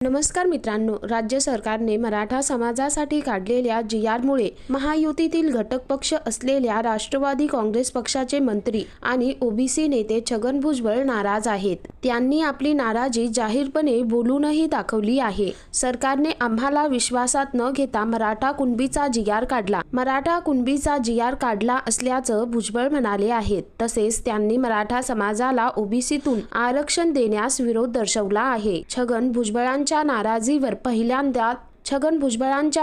नमस्कार मित्रांनो, राज्य सरकारने मराठा समाजासाठी काढलेल्या जी.आर.मुळे महायुतीतील घटक पक्ष असलेल्या राष्ट्रवादी काँग्रेस पक्षाचे मंत्री आणि ओबीसी नेते छगन भुजबळ नाराज आहेत। त्यांनी आपली नाराजी जाहीरपणे बोलूनही दाखवली आहे। सरकारने आम्हाला विश्वासात न घेता मराठा कुणबीचा जी.आर. काढला मराठा कुणबीचा जी.आर. काढला असल्याचं भुजबळ म्हणाले आहेत। तसेच त्यांनी मराठा समाजाला ओबीसीतून आरक्षण देण्यास विरोध दर्शवला आहे। छगन भुजबळांच्या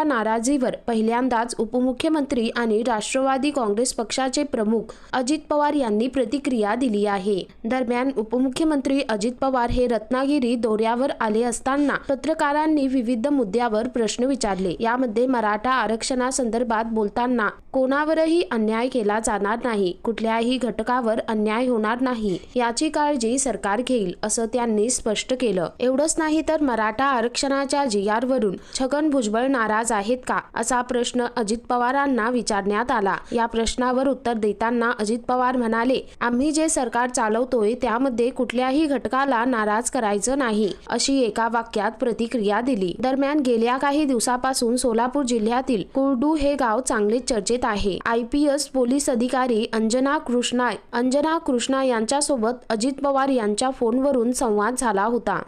नाराजीवर पहिल्यांदाच उपमुख्यमंत्री आणि राष्ट्रवादी काँग्रेस पक्षाचे प्रमुख अजित पवार यांनी प्रतिक्रिया दिली आहे। दरम्यान उपमुख्यमंत्री अजित पवार हे रत्नागिरी दौऱ्यावर आले असताना पत्रकारांनी विविध मुद्द्यावर प्रश्न विचारले। यामध्ये मराठा आरक्षणासंदर्भात बोलताना कोणावरही अन्याय केला जाणार नाही, कुठल्याही घटकावर अन्याय होणार नाही याची काळजी सरकार घेईल असं त्यांनी स्पष्ट केलं। एवढंच नाही तर मराठा आरक्षणाच्या जी.आर. वरून छगन भुजबळ नाराज आहेत का, असा प्रश्न अजित पवारांना विचारण्यात आला। या प्रश्नावर उत्तर देताना अजित पवार म्हणाले, आम्ही जे सरकार चालवतोय त्यामध्ये कुठल्याही घटकाला नाराज करायचं नाही, अशी एका वाक्यात प्रतिक्रिया दिली। दरम्यान गेल्या काही दिवसापासून सोलापूर जिल्ह्यातील कुर्डू हे गाव चांगलेच चर्चेत आहे। IPS पोलीस अधिकारी अंजना कृष्णा यांच्यासोबत अजित पवार यांच्या फोनवरून संवाद झाला होता।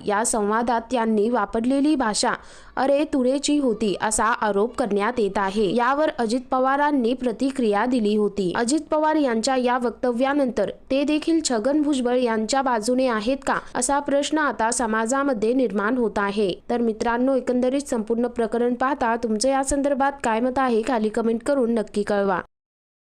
या संवादात त्यांनी वापरलेली भाषा अरे तुरेची होती असा आरोप करण्यात येत आहे। यावर अजित पवारांनी प्रतिक्रिया दिली होती। अजित पवार यांच्या या वक्तव्यानंतर ते देखील छगन भुजबळ यांच्या बाजूने आहेत का, असा प्रश्न आता समाजामध्ये निर्माण होत आहे। तर मित्रांनो, एकंदरीत संपूर्ण प्रकरण पाहता तुमचे या संदर्भात काय मत आहे खाली कमेंट करून नक्की कळवा।